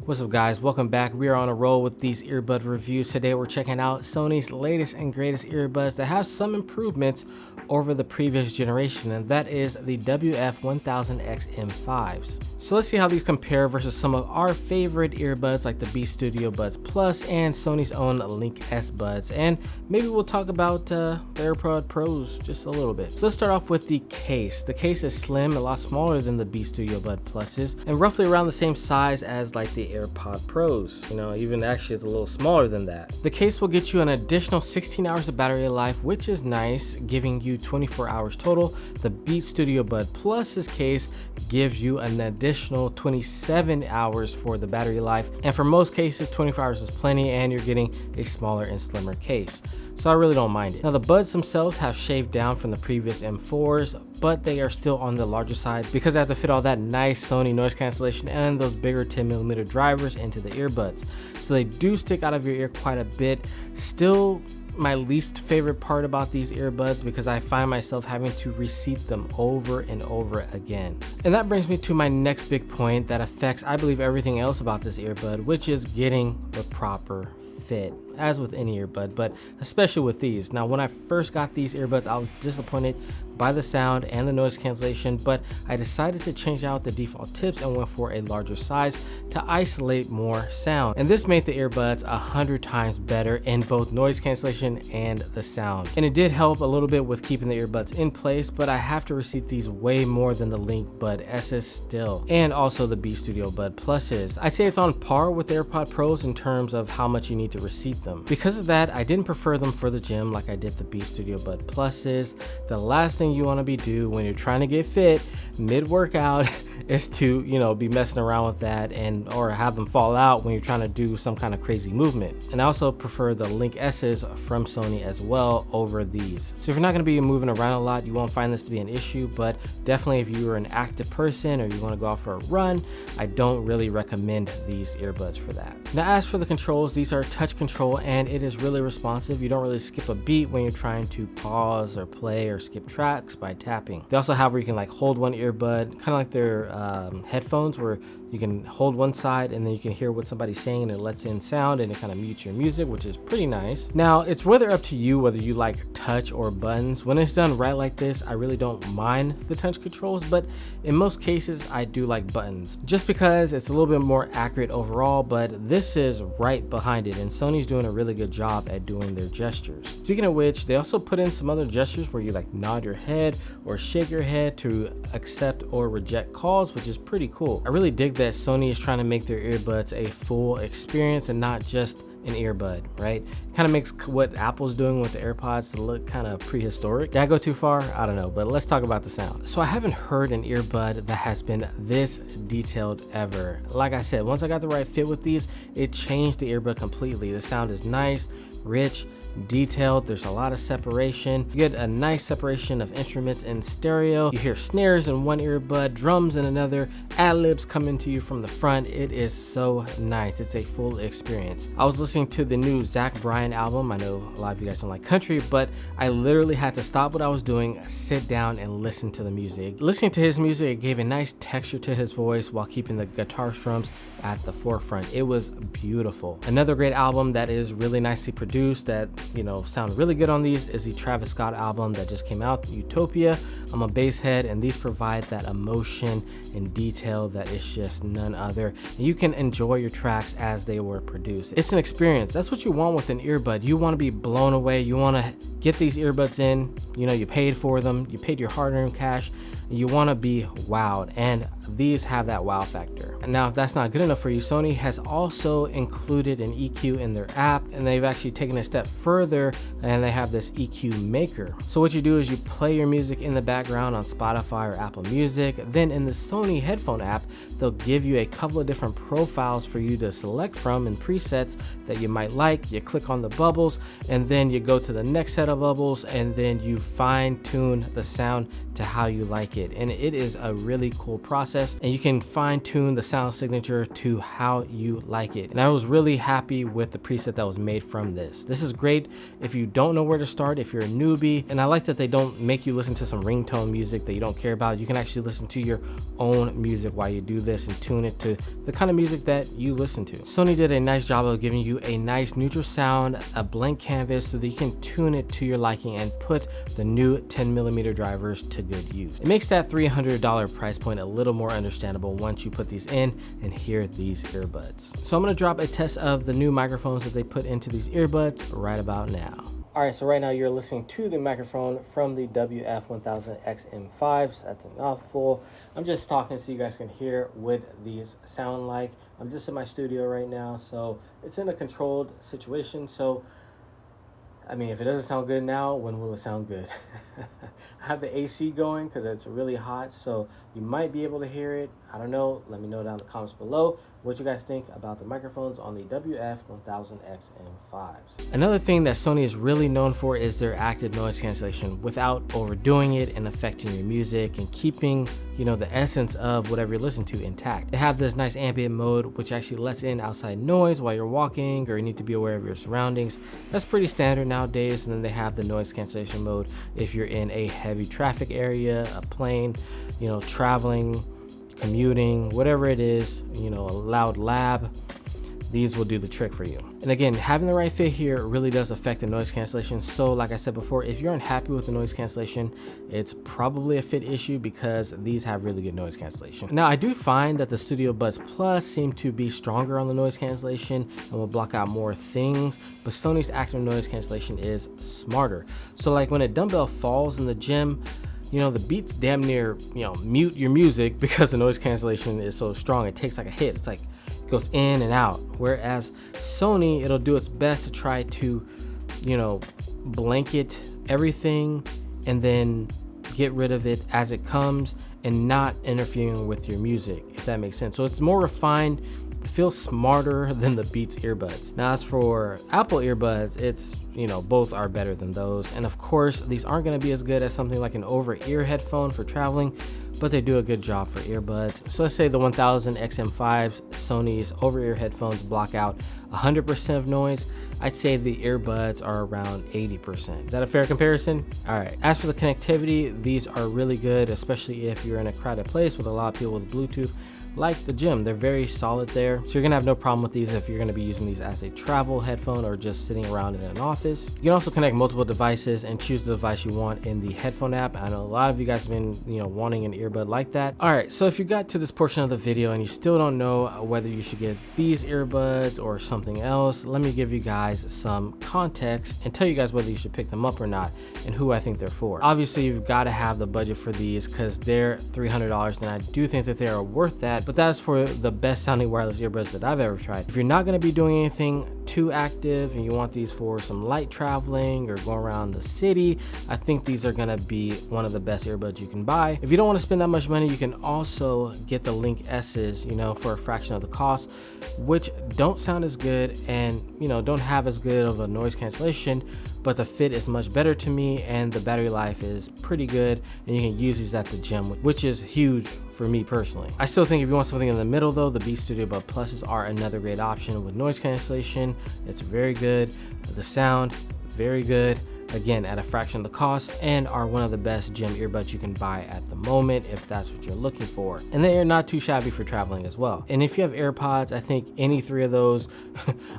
What's up guys, welcome back. We are on a roll with these earbud reviews. Today we're checking out Sony's latest and greatest earbuds that have some improvements over the previous generation, and that is the WF-1000X M5s. So let's see how these compare versus some of our favorite earbuds like the Beats Studio Buds Plus and Sony's own Link S Buds, and maybe we'll talk about the AirPod Pros just a little bit. So let's start off with the case. The case is slim, a lot smaller than the Beats Studio Bud Pluses, and roughly around the same size as like the AirPod Pros. You know, even actually it's a little smaller than that. The case will get you an additional 16 hours of battery life, which is nice, giving you 24 hours total. The Beats Studio Bud Plus's case gives you an additional 27 hours for the battery life, and for most cases 24 hours is plenty, and you're getting a smaller and slimmer case, so I really don't mind it. Now the buds themselves have shaved down from the previous M4s, but they are still on the larger side because they have to fit all that nice Sony noise cancellation and those bigger 10mm drivers into the earbuds, so they do stick out of your ear quite a bit. Still my least favorite part about these earbuds, because I find myself having to reseat them over and over again. And that brings me to my next big point that affects, I believe, everything else about this earbud, which is getting the proper fit, as with any earbud, but especially with these. Now when I first got these earbuds, I was disappointed by the sound and the noise cancellation, but I decided to change out the default tips and went for a larger size to isolate more sound, and this made the earbuds 100 times better in both noise cancellation and the sound. And it did help a little bit with keeping the earbuds in place, but I have to receipt these way more than the Link Bud S's still, and also the Beats Studio Bud Pluses. I say it's on par with the AirPod Pros in terms of how much you need to receipt them. Because of that, I didn't prefer them for the gym like I did the Beats Studio Bud Pluses. The last thing you want to be do when you're trying to get fit mid-workout is to, you know, be messing around with that and or have them fall out when you're trying to do some kind of crazy movement. And I also prefer the Link S's from Sony as well over these. So if you're not going to be moving around a lot, you won't find this to be an issue, but definitely if you are an active person or you want to go out for a run, I don't really recommend these earbuds for that. Now as for the controls, these are touch control and it is really responsive. You don't really skip a beat when you're trying to pause or play or skip tracks by tapping. They also have where you can like hold one earbud, kind of like their headphones, where you can hold one side and then you can hear what somebody's saying and it lets in sound and it kind of mutes your music, which is pretty nice. Now it's whether up to you whether you like touch or buttons. When it's done right like this, I really don't mind the touch controls, but in most cases I do like buttons just because it's a little bit more accurate overall, but this is right behind it and Sony's doing a really good job at doing their gestures. Speaking of which, they also put in some other gestures where you like nod your head or shake your head to accept or reject calls, which is pretty cool. I really dig that Sony is trying to make their earbuds a full experience and not just an earbud, right? Kind of makes what Apple's doing with the AirPods to look kind of prehistoric. Did I go too far? I don't know, but let's talk about the sound. So I haven't heard an earbud that has been this detailed ever. Like I said, once I got the right fit with these, it changed the earbud completely. The sound is nice, rich, detailed. There's a lot of separation. You get a nice separation of instruments in stereo. You hear snares in one earbud, drums in another, ad-libs coming to you from the front. It is so nice. It's a full experience. I was listening to the new Zach Bryan album. I know a lot of you guys don't like country, but I literally had to stop what I was doing, sit down and listen to the music. Listening to his music, it gave a nice texture to his voice while keeping the guitar strums at the forefront. It was beautiful. Another great album that is really nicely produced that, you know, sound really good on these is the Travis Scott album that just came out, Utopia. I'm a bass head and these provide that emotion and detail that is just none other. And you can enjoy your tracks as they were produced. It's an experience. That's what you want with an earbud. You want to be blown away. You want to get these earbuds in, you know, you paid for them, you paid your hard-earned cash, and you want to be wowed, and these have that wow factor. And now if that's not good enough for you, Sony has also included an EQ in their app, and they've actually taken a step further and they have this EQ maker. So what you do is you play your music in the background on Spotify or Apple Music, then in the Sony headphone app they'll give you a couple of different profiles for you to select from and presets that you might like. You click on the bubbles and then you go to the next set of bubbles and then you fine tune the sound to how you like it, and it is a really cool process process, and you can fine tune the sound signature to how you like it. And I was really happy with the preset that was made from this. This is great if you don't know where to start, if you're a newbie. And I like that they don't make you listen to some ringtone music that you don't care about. You can actually listen to your own music while you do this and tune it to the kind of music that you listen to. Sony did a nice job of giving you a nice neutral sound, a blank canvas, so that you can tune it to your liking and put the new 10mm drivers to good use. It makes that $300 price point a little more understandable once you put these in and hear these earbuds. So I'm gonna drop a test of the new microphones that they put into these earbuds right about now. All right, so right now you're listening to the microphone from the WF-1000XM5s. That's a mouthful. I'm just talking so you guys can hear what these sound like. I'm just in my studio right now, so it's in a controlled situation. So, I mean, if it doesn't sound good now, when will it sound good? I have the AC going because it's really hot, so you might be able to hear it. I don't know. Let me know down in the comments below what you guys think about the microphones on the WF-1000XM5s. Another thing that Sony is really known for is their active noise cancellation without overdoing it and affecting your music and keeping, you know, the essence of whatever you listen to intact. They have this nice ambient mode which actually lets in outside noise while you're walking or you need to be aware of your surroundings. That's pretty standard nowadays. And then they have the noise cancellation mode if you're in a heavy traffic area, a plane, you know, traveling, commuting, whatever it is, you know, a loud lab. These will do the trick for you. And again, having the right fit here really does affect the noise cancellation. So like I said before, if you're unhappy with the noise cancellation, it's probably a fit issue because these have really good noise cancellation. Now, I do find that the Studio Buds Plus seem to be stronger on the noise cancellation and will block out more things, but Sony's active noise cancellation is smarter. So like when a dumbbell falls in the gym, you know, the beats damn near, you know, mute your music because the noise cancellation is so strong. It takes like a hit. It's like it goes in and out. Whereas Sony, it'll do its best to try to, you know, blanket everything and then get rid of it as it comes and not interfering with your music, if that makes sense. So it's more refined, feels smarter than the Beats earbuds. Now, as for Apple earbuds, it's, you know, both are better than those. And of course, these aren't going to be as good as something like an over-ear headphone for traveling, but they do a good job for earbuds. So let's say the 1000 XM5s, Sony's over-ear headphones block out 100% of noise. I'd say the earbuds are around 80%. Is that a fair comparison? All right. As for the connectivity, these are really good, especially if you're in a crowded place with a lot of people with Bluetooth, like the gym. They're very solid there. So you're gonna have no problem with these if you're gonna be using these as a travel headphone or just sitting around in an office. You can also connect multiple devices and choose the device you want in the headphone app. I know a lot of you guys have been, you know, wanting an earbud like that. All right, so if you got to this portion of the video and you still don't know whether you should get these earbuds or something else, let me give you guys some context and tell you guys whether you should pick them up or not and who I think they're for. Obviously, you've got to have the budget for these because they're $300, and I do think that they are worth that. But that is for the best sounding wireless earbuds that I've ever tried. If you're not going to be doing anything too active and you want these for some light traveling or going around the city, I think these are going to be one of the best earbuds you can buy. If you don't want to spend that much money, you can also get the Link S's, you know, for a fraction of the cost, which don't sound as good and, you know, don't have as good of a noise cancellation, but the fit is much better to me and the battery life is pretty good, and you can use these at the gym, which is huge for me personally. I still think if you want something in the middle though, the Beats Studio Buds Pluses are another great option with noise cancellation. It's very good. The sound, very good. Again, at a fraction of the cost, and are one of the best gym earbuds you can buy at the moment if that's what you're looking for. And they are not too shabby for traveling as well. And if you have AirPods, I think any three of those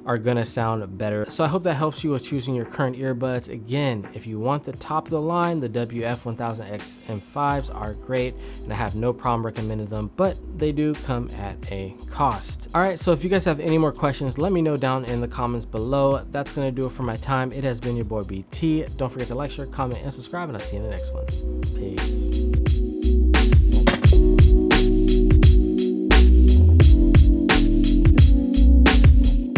are gonna sound better. So I hope that helps you with choosing your current earbuds. Again, if you want the top of the line, the WF-1000XM5s are great, and I have no problem recommending them, but they do come at a cost. All right, so if you guys have any more questions, let me know down in the comments below. That's gonna do it for my time. It has been your boy BT. Don't forget to like, share, comment, and subscribe, and I'll see you in the next one. Peace.